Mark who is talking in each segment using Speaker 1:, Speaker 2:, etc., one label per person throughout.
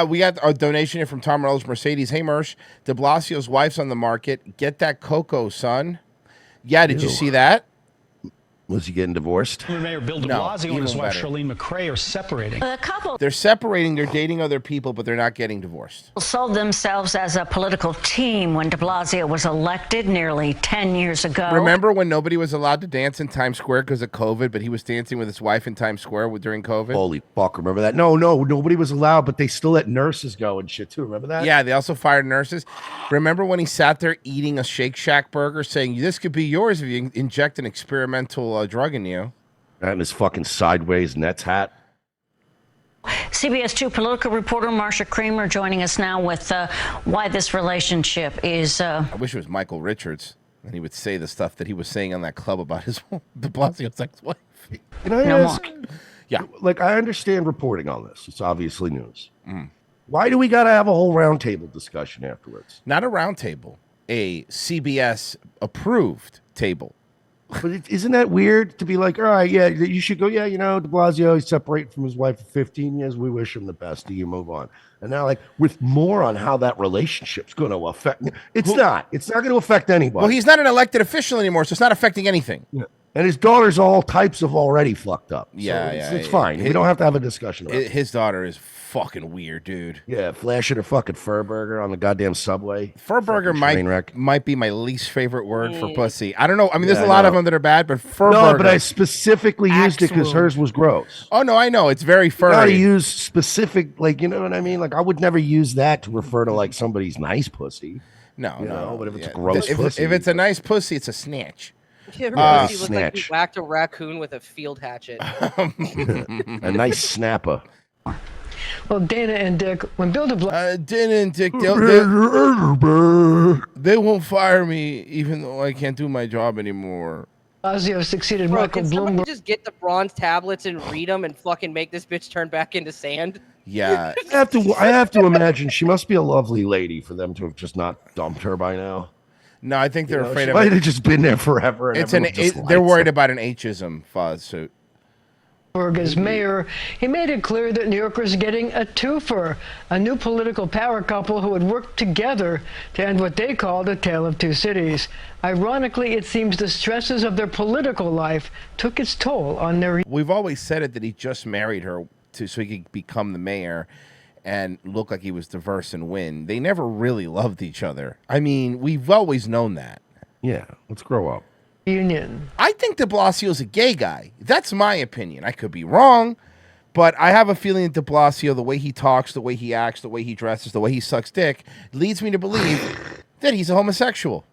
Speaker 1: We got a donation here from Tom Morello's Mercedes. Hey, Mersh, de Blasio's wife's on the market. Get that cocoa, son. Yeah, did you see that?
Speaker 2: Was he getting divorced?
Speaker 3: Mayor Bill de Blasio and his wife Charlene McRae are separating.
Speaker 4: The couple.
Speaker 1: They're separating. They're dating other people, but they're not getting divorced.
Speaker 4: Sold themselves as a political team when de Blasio was elected nearly 10 years ago.
Speaker 1: Remember when nobody was allowed to dance in Times Square because of COVID, but he was dancing with his wife in Times Square during COVID?
Speaker 2: Holy fuck, remember that? No, nobody was allowed, but they still let nurses go and shit too. Remember that?
Speaker 1: Yeah, they also fired nurses. Remember when he sat there eating a Shake Shack burger saying, this could be yours if you inject an experimental drug in you?
Speaker 2: And his fucking sideways Nets hat.
Speaker 4: CBS 2 political reporter Marsha Kramer joining us now with why this relationship is...
Speaker 1: I wish it was Michael Richards, and he would say the stuff that he was saying on that club about his de Blasio's ex-wife.
Speaker 2: Can I ask?
Speaker 1: Yeah.
Speaker 2: Like, I understand reporting on this. It's obviously news. Why do we got to have a whole roundtable discussion afterwards?
Speaker 1: Not a roundtable, a CBS-approved table.
Speaker 2: But isn't that weird to be like, all right, yeah, you should go, yeah, de Blasio, he's separated from his wife for 15 years. We wish him the best. Do you move on? And now, like, with more on how that relationship's going to affect, it's not going to affect anybody.
Speaker 1: Well, he's not an elected official anymore, so it's not affecting anything.
Speaker 2: Yeah. And his daughter's all types of already fucked up.
Speaker 1: Yeah,
Speaker 2: so it's fine. We don't have to have a discussion about it.
Speaker 1: His daughter is fucking weird, dude.
Speaker 2: Yeah, flashing her fucking fur burger on the goddamn subway.
Speaker 1: Fur burger might be my least favorite word for pussy. I don't know. I mean, there's a lot of them that are bad, but fur burger.
Speaker 2: No, but I specifically used it because hers was gross.
Speaker 1: Oh, no, I know. It's very furry.
Speaker 2: You gotta use specific, like, you know what I mean? Like, I would never use that to refer to, like, somebody's nice pussy.
Speaker 1: No.
Speaker 2: But if it's a gross pussy.
Speaker 1: If it's a nice pussy, it's a snatch.
Speaker 5: You look like you whacked a raccoon with a field hatchet.
Speaker 2: A nice snapper.
Speaker 6: Well, Dana and Dick, when Bill de Blasio...
Speaker 1: Dana and Dick, they won't fire me even though I can't do my job anymore.
Speaker 6: Blasio succeeded
Speaker 5: Bro,
Speaker 6: Michael
Speaker 5: can somebody
Speaker 6: Bloomberg.
Speaker 5: just get the bronze tablets and read them and fucking make this bitch turn back into sand?
Speaker 1: Yeah.
Speaker 2: I have to imagine she must be a lovely lady for them to have just not dumped her by now.
Speaker 1: No, I think they're afraid
Speaker 2: she
Speaker 1: of
Speaker 2: might have just been there forever. And
Speaker 1: they're worried about an H-ism fuzz suit.
Speaker 6: As mayor, he made it clear that New Yorkers are getting a twofer, a new political power couple who would work together to end what they called a tale of two cities. Ironically, it seems the stresses of their political life took its toll on their...
Speaker 1: We've always said it that he just married her so he could become the mayor and look like he was diverse and win. They never really loved each other. I mean, we've always known that.
Speaker 2: Yeah, let's grow up.
Speaker 6: Union.
Speaker 1: I think de Blasio's a gay guy. That's my opinion. I could be wrong, but I have a feeling that de Blasio, the way he talks, the way he acts, the way he dresses, the way he sucks dick, leads me to believe that he's a homosexual.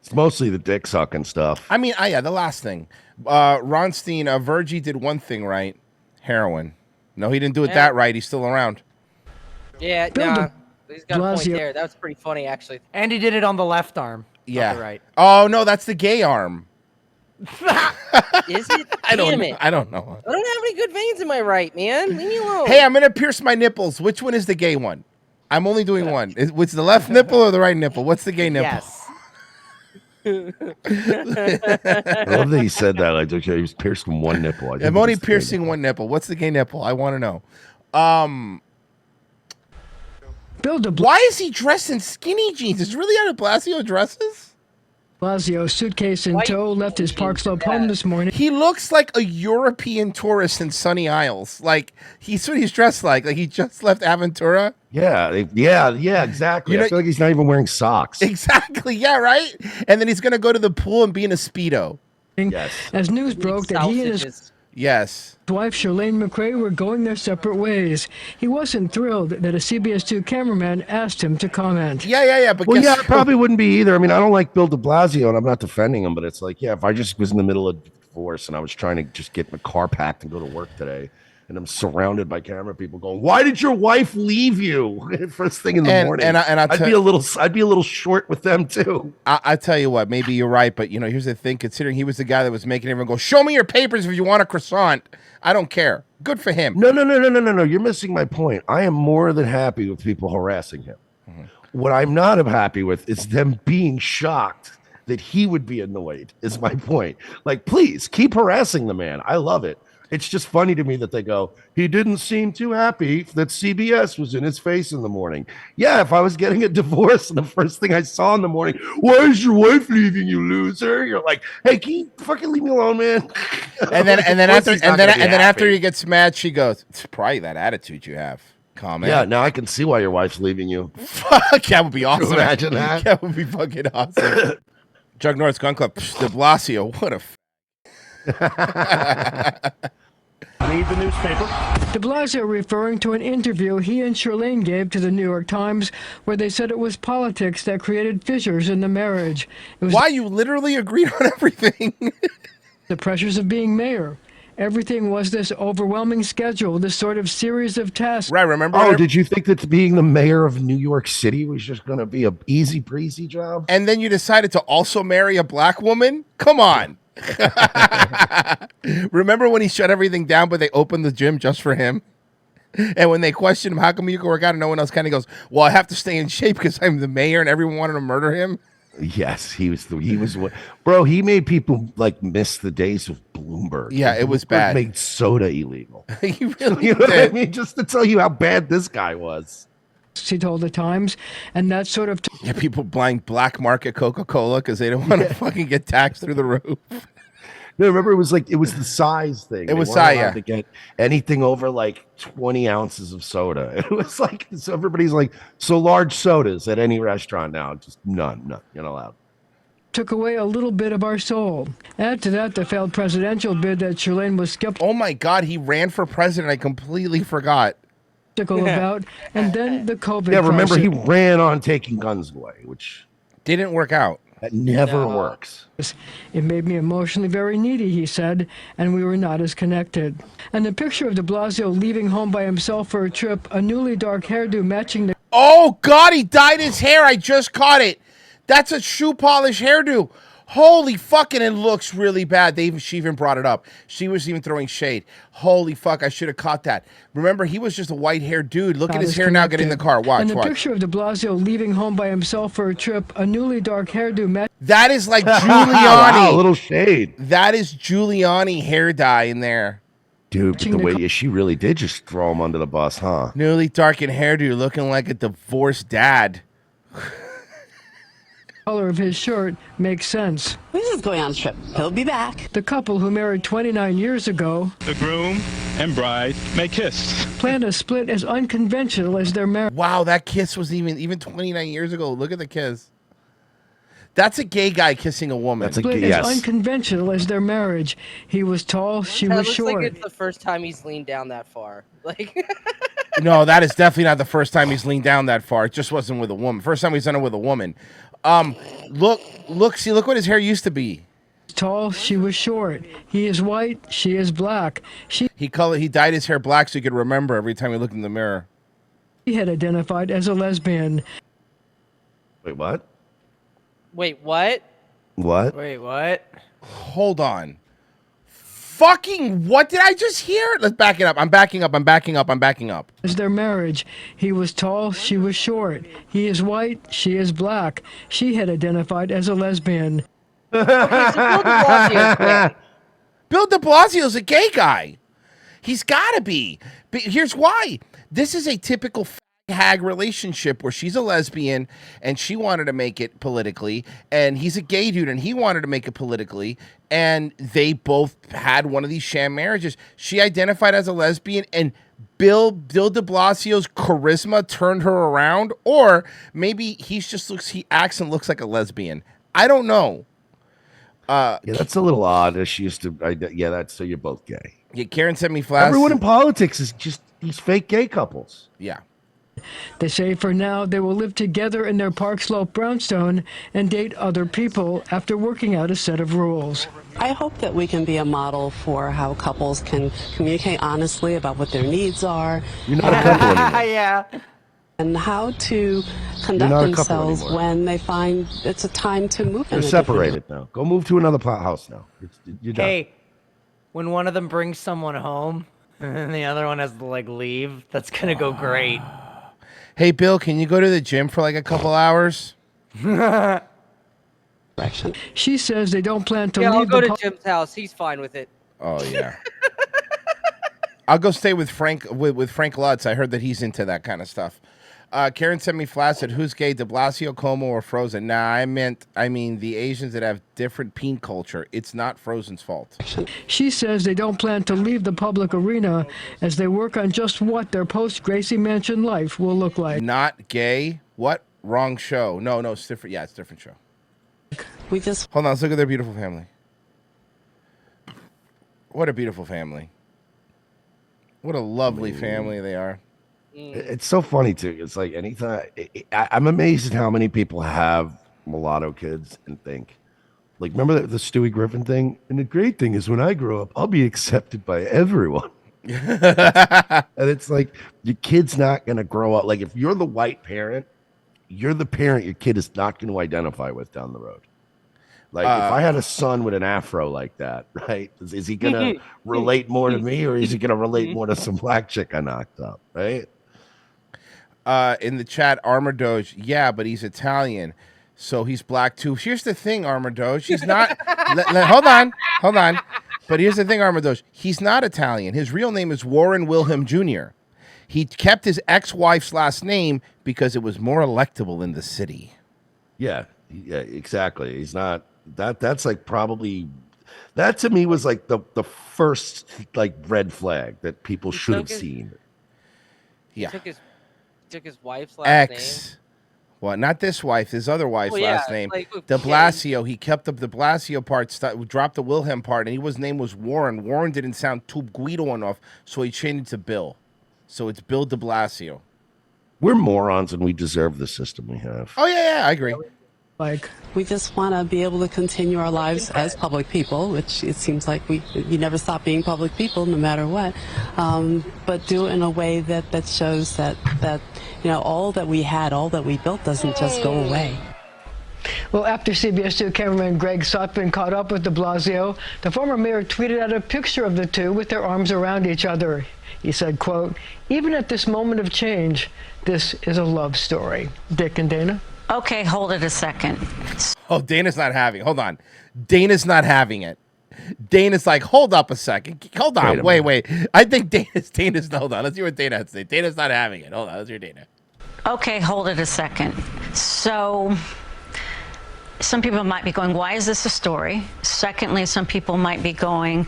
Speaker 2: It's mostly the dick sucking stuff.
Speaker 1: I mean, the last thing. Ronstein, Virgie did one thing right. Heroin. No, he didn't do it that right. He's still around.
Speaker 5: Yeah, nah. He's got a point there. That was pretty funny, actually.
Speaker 7: And he did it on the left arm.
Speaker 1: Yeah.
Speaker 7: Not the right.
Speaker 1: Oh, no, that's the gay arm.
Speaker 5: Is it?
Speaker 1: I don't
Speaker 5: know.
Speaker 1: I don't know.
Speaker 5: I don't have any good veins in my right, man. Leave me alone.
Speaker 1: Hey, I'm going to pierce my nipples. Which one is the gay one? I'm only doing one. Which the left nipple or the right nipple? What's the gay nipple?
Speaker 7: Yes.
Speaker 2: I love that he said that. Like, okay, he was pierced from one nipple.
Speaker 1: I'm only piercing one nipple. What's the gay nipple? I want to know. Why is he dressed in skinny jeans? Is really how de Blasio dresses?
Speaker 6: Blasio, suitcase in tow, left his Park Slope home this morning.
Speaker 1: He looks like a European tourist in Sunny Isles. Like, he's what he's dressed like. Like, he just left Aventura.
Speaker 2: Yeah, exactly. I feel like he's not even wearing socks.
Speaker 1: Exactly, yeah, right? And then he's going to go to the pool and be in a Speedo.
Speaker 2: Yes.
Speaker 6: As news broke that he and his wife, Charlene McRae, were going their separate ways. He wasn't thrilled that a CBS 2 cameraman asked him to comment.
Speaker 1: Yeah. But
Speaker 2: I probably wouldn't be either. I mean, I don't like Bill de Blasio, and I'm not defending him, but it's like, yeah, if I just was in the middle of divorce and I was trying to just get my car packed and go to work today, and I'm surrounded by camera people going, "Why did your wife leave you?" First thing in the morning, I'd be a little short with them too.
Speaker 1: I tell you what, maybe you're right, but here's the thing: considering he was the guy that was making everyone go, "Show me your papers if you want a croissant," I don't care. Good for him.
Speaker 2: No. You're missing my point. I am more than happy with people harassing him. Mm-hmm. What I'm not happy with is them being shocked that he would be annoyed, is my point. Like, please keep harassing the man. I love it. It's just funny to me that they go, he didn't seem too happy that CBS was in his face in the morning. Yeah, if I was getting a divorce and the first thing I saw in the morning, why is your wife leaving, you loser? You're like, hey, can you fucking leave me alone, man?
Speaker 1: And then after he gets mad, she goes, it's probably that attitude you have. Comment.
Speaker 2: Yeah, now I can see why your wife's leaving you.
Speaker 1: Fuck, that would be awesome.
Speaker 2: Can you imagine that?
Speaker 1: That would be fucking awesome. Jug Norris Gun Club, De Blasio, what a
Speaker 3: Read the newspaper.
Speaker 6: De Blasio referring to an interview he and Charlene gave to the New York Times where they said it was politics that created fissures in the marriage. It was
Speaker 1: why you literally agreed on everything.
Speaker 6: the pressures of being mayor. Everything was this overwhelming schedule, this sort of series of tasks.
Speaker 1: Right, remember?
Speaker 2: Oh, did you think that being the mayor of New York City was just going to be a easy breezy job?
Speaker 1: And then you decided to also marry a black woman? Come on. Remember when he shut everything down, but they opened the gym just for him? And when they questioned him, how come you can work out and no one else can? He goes, well, I have to stay in shape because I'm the mayor and everyone wanted to murder him.
Speaker 2: Yes, he was bro. He made people like miss the days of Bloomberg.
Speaker 1: Yeah, it was
Speaker 2: Bloomberg
Speaker 1: bad.
Speaker 2: Made soda illegal.
Speaker 1: He really
Speaker 2: You know what I
Speaker 1: did.
Speaker 2: mean? Just to tell you how bad this guy was.
Speaker 6: He told the Times, and that sort of
Speaker 1: Yeah, people buying black market Coca-Cola because they don't want to fucking get taxed through the roof.
Speaker 2: No, remember it was the size thing.
Speaker 1: It was
Speaker 2: They weren't
Speaker 1: size,
Speaker 2: allowed
Speaker 1: yeah.
Speaker 2: to get anything over like 20 ounces of soda. It was like, so everybody's like, so large sodas at any restaurant now, just none, you're not allowed.
Speaker 6: took away a little bit of our soul. Add to that the failed presidential bid that Charlene was skeptical
Speaker 1: Oh my God, he ran for president. I completely forgot.
Speaker 6: about, and then the COVID
Speaker 2: Yeah, remember
Speaker 6: crisis.
Speaker 2: he ran on taking guns away, which
Speaker 1: Didn't work out.
Speaker 2: that never works.
Speaker 6: It made me emotionally very needy, he said, and we were not as connected. And the picture of de Blasio leaving home by himself for a trip, a newly dark hairdo matching the
Speaker 1: Oh God, he dyed his hair. I just caught it. That's a shoe polish hairdo. Holy fucking, it looks really bad. She even brought it up. She was even throwing shade. Holy fuck, I should have caught that. Remember, he was just a white-haired dude. Look at his hair now. Get in the car. Watch,
Speaker 6: And the
Speaker 1: watch.
Speaker 6: picture of de Blasio leaving home by himself for a trip, a newly dark hairdo matching
Speaker 1: That is like Giuliani.
Speaker 2: Wow, a little shade.
Speaker 1: That is Giuliani hair dye in there.
Speaker 2: Dude, but the way she really did just throw him under the bus, huh?
Speaker 1: Newly darkened hairdo, looking like a divorced dad.
Speaker 6: color of his shirt makes sense.
Speaker 8: We're just going on a trip. He'll be back.
Speaker 6: The couple who married 29 years ago,
Speaker 3: The groom and bride may kiss.
Speaker 6: planned a split as unconventional as their marriage.
Speaker 1: Wow, that kiss was even 29 years ago. Look at the kiss. That's a gay guy kissing a woman.
Speaker 2: That's a
Speaker 6: Split
Speaker 2: gay,
Speaker 6: as
Speaker 2: yes.
Speaker 6: unconventional as their marriage. He was tall, she
Speaker 5: That
Speaker 6: was
Speaker 5: looks
Speaker 6: short.
Speaker 5: like it's the first time he's leaned down that far. Like,
Speaker 1: No, that is definitely not the first time he's leaned down that far. It just wasn't with a woman. First time he's done it with a woman. Look what his hair used to be.
Speaker 6: Tall, she was short. He is white, she is black. He
Speaker 1: Dyed his hair black so he could remember every time he looked in the mirror.
Speaker 6: had identified as a lesbian.
Speaker 2: Wait, what?
Speaker 5: wait, what?
Speaker 2: What?
Speaker 7: Wait, what?
Speaker 1: Hold on. Fucking what did I just hear? Let's back it up. I'm backing up.
Speaker 6: As their marriage. He was tall, she was short. He is white, she is black. She had identified as a lesbian.
Speaker 5: Okay, so Bill de Blasio's gay.
Speaker 1: Bill de Blasio's a gay guy. He's got to be. But here's why. This is a typical hag relationship where she's a lesbian and she wanted to make it politically, and he's a gay dude and he wanted to make it politically, and they both had one of these sham marriages. She identified as a lesbian, and Bill de Blasio's charisma turned her around, or maybe he acts and looks like a lesbian. I don't know.
Speaker 2: Yeah, that's a little odd. She used to. That's so you're both gay.
Speaker 1: Yeah, Karen sent me flash.
Speaker 2: Everyone in politics is just these fake gay couples.
Speaker 1: Yeah.
Speaker 6: They say for now they will live together in their Park Slope brownstone and date other people after working out a set of rules.
Speaker 8: I hope that we can be a model for how couples can communicate honestly about what their needs are.
Speaker 2: You're not a couple anymore.
Speaker 7: Yeah.
Speaker 8: And how to
Speaker 2: You're
Speaker 8: conduct
Speaker 2: not a couple
Speaker 8: themselves
Speaker 2: anymore.
Speaker 8: when they find it's a time to move in
Speaker 2: You're
Speaker 8: a different
Speaker 2: separated now. Go move to another house now. You're done.
Speaker 7: Hey, when one of them brings someone home and the other one has to like leave, that's gonna go great.
Speaker 1: Hey, Bill, can you go to the gym for like a couple hours?
Speaker 8: direction.
Speaker 6: She says they don't plan to
Speaker 5: Yeah, I'll
Speaker 6: leave
Speaker 5: go
Speaker 6: the
Speaker 5: to Jim's house. He's fine with it.
Speaker 1: Oh yeah. I'll go stay with Frank with Frank Lutz. I heard that he's into that kind of stuff. Karen sent me flaccid. Who's gay? De Blasio, Como, or Frozen? Nah, I mean the Asians that have different peen culture. It's not Frozen's fault.
Speaker 6: She says they don't plan to leave the public arena as they work on just what their post-Gracie Mansion life will look like.
Speaker 1: Not gay? What? Wrong show. No, it's different. Yeah, it's a different show.
Speaker 8: We just
Speaker 1: Hold on, let's look at their beautiful family. What a beautiful family. What a lovely family they are.
Speaker 2: It's so funny too. It's like anytime I'm amazed at how many people have mulatto kids and think, like, remember the Stewie Griffin thing? And the great thing is when I grow up, I'll be accepted by everyone. And it's like your kid's not going to grow up. Like if you're the white parent, you're the parent your kid is not going to identify with down the road. Like if I had a son with an afro like that, right? Is he going to relate more to me or is he going to relate more to some black chick I knocked up, right?
Speaker 1: In the chat, Armor Doge, yeah, but he's Italian, so he's black too. Here's the thing, Armor Doge, he's not. Hold on. But here's the thing, Armor Doge, he's not Italian. His real name is Warren Wilhelm Jr. He kept his ex-wife's last name because it was more electable in the city.
Speaker 2: Yeah, exactly. He's not. That's like probably. That to me was like the first like red flag that people should have seen.
Speaker 1: Yeah.
Speaker 5: Took his wife's last name.
Speaker 1: Well, not this wife, his other wife's last name.
Speaker 5: Like,
Speaker 1: De Blasio. He kept up the Blasio part, dropped the Wilhelm part, and his name was Warren. Warren didn't sound too Guido enough, so he changed it to Bill. So it's Bill De Blasio.
Speaker 2: We're morons and we deserve the system we have.
Speaker 1: Oh yeah, I agree.
Speaker 6: Like
Speaker 8: we just want to be able to continue our lives as public people, which it seems like we never stop being public people no matter what, but do it in a way that shows that all that we had, all that we built doesn't just go away.
Speaker 6: Well, after CBS 2 cameraman Greg Sutphin caught up with de Blasio, the former mayor tweeted out a picture of the two with their arms around each other. He said, quote, "Even at this moment of change, this is a love story." Dick and Dana?
Speaker 4: Okay, hold it a second.
Speaker 1: Oh, Dana's not having it. Hold on. Dana's not having it. Dana's like, hold up a second. Hold on. Wait. I think Dana's, hold on. Let's see what Dana has to say. Dana's not having it. Hold on. Let's hear Dana.
Speaker 4: Okay, hold it a second. So some people might be going, why is this a story? Secondly, some people might be going,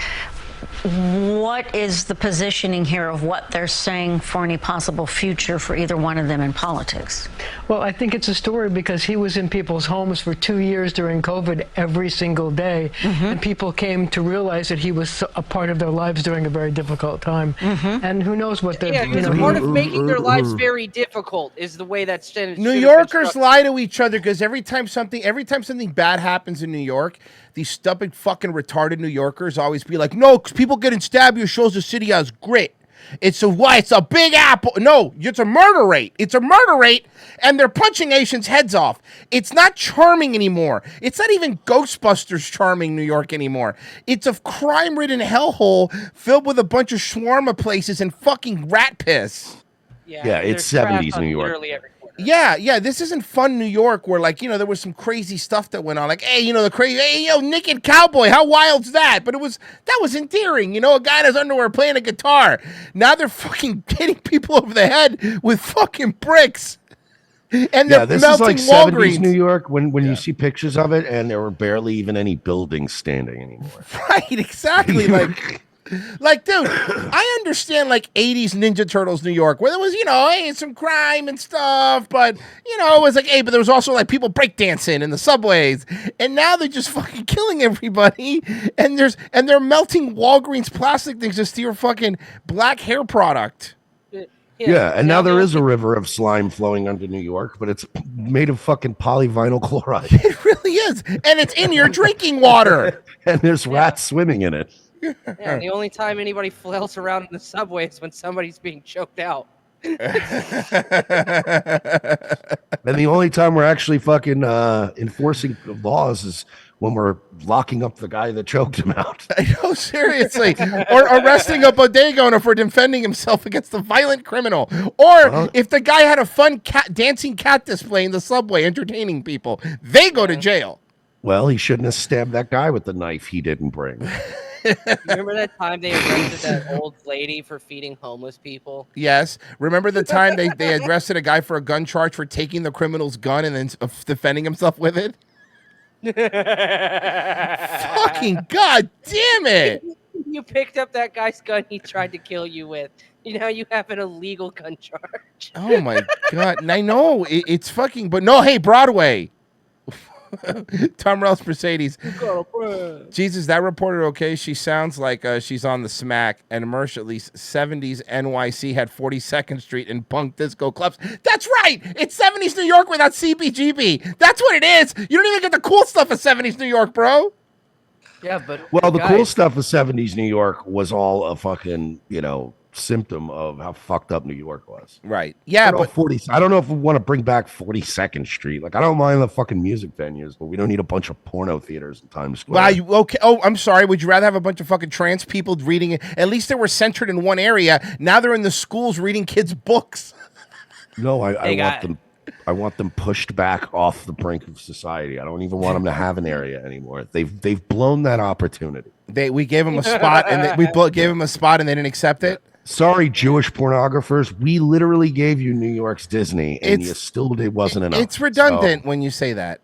Speaker 4: what is the positioning here of what they're saying for any possible future for either one of them in politics?
Speaker 6: Well, I think it's a story because he was in people's homes for 2 years during COVID every single day, and people came to realize that he was a part of their lives during a very difficult time. And who knows what they're...
Speaker 5: Yeah, because part of making their lives very difficult is the way that's...
Speaker 1: New Yorkers lie to each other because every time something bad happens in New York, these stupid fucking retarded New Yorkers always be like, no, because people getting stabbed here shows the city has grit. It's a big apple. No, it's a murder rate. It's a murder rate, and they're punching Asians' heads off. It's not charming anymore. It's not even Ghostbusters charming New York anymore. It's a crime-ridden hellhole filled with a bunch of shawarma places and fucking rat piss.
Speaker 2: Yeah, it's 70s New York.
Speaker 1: Yeah, this isn't fun New York where, like, there was some crazy stuff that went on. Like, hey, the crazy, hey, naked cowboy, how wild's that? But that was endearing. A guy in his underwear playing a guitar. Now they're fucking hitting people over the head with fucking bricks. And they're
Speaker 2: this
Speaker 1: melting
Speaker 2: is like
Speaker 1: Walgreens.
Speaker 2: 70s New York when you see pictures of it and there were barely even any buildings standing anymore.
Speaker 1: Right, exactly. Like, dude, I understand, 80s Ninja Turtles New York, where there was, hey, some crime and stuff, but, it was like, hey, but there was also, people breakdancing in the subways, and now they're just fucking killing everybody, and they're melting Walgreens plastic things to steal fucking black hair product.
Speaker 2: Yeah, and now there is a river of slime flowing under New York, but it's made of fucking polyvinyl chloride.
Speaker 1: It really is, and it's in your drinking water.
Speaker 2: And there's rats swimming in it.
Speaker 5: Yeah, and the only time anybody flails around in the subway is when somebody's being choked out.
Speaker 2: And the only time we're actually fucking enforcing laws is when we're locking up the guy that choked him out.
Speaker 1: I know, seriously. Or arresting a bodega owner for defending himself against the violent criminal. Or if the guy had a fun dancing cat display in the subway entertaining people, they go to jail.
Speaker 2: Well, he shouldn't have stabbed that guy with the knife he didn't bring.
Speaker 5: Remember that time they arrested that old lady for feeding homeless people?
Speaker 1: Yes. Remember the time they arrested a guy for a gun charge for taking the criminal's gun and then defending himself with it? Fucking god damn it!
Speaker 5: You picked up that guy's gun he tried to kill you with. Now you have an illegal gun charge.
Speaker 1: Oh my god! And I know it's fucking, but no. Hey, Broadway. Tom Rels Mercedes. Jesus, that reporter okay? She sounds like she's on the smack. And Mersh, at least 70s NYC had 42nd Street and punk disco clubs. That's right. It's 70s New York without CBGB. That's what it is. You don't even get the cool stuff of 70s New York, bro.
Speaker 7: Yeah, but
Speaker 2: well, the cool stuff of 70s New York was all a fucking, symptom of how fucked up New York was.
Speaker 1: Right. Yeah, but
Speaker 2: 40. I don't know if we want to bring back 42nd Street. Like, I don't mind the fucking music venues, but we don't need a bunch of porno theaters in Times Square.
Speaker 1: Wow, okay. Oh, I'm sorry. Would you rather have a bunch of fucking trans people reading it? At least they were centered in one area. Now they're in the schools reading kids' books.
Speaker 2: No, I want them pushed back off the brink of society. I don't even want them to have an area anymore. They've blown that opportunity.
Speaker 1: We gave them a spot, and we gave them a spot, and they didn't accept it.
Speaker 2: Sorry, Jewish pornographers. We literally gave you New York's Disney, and you still wasn't enough.
Speaker 1: It's redundant when you say that.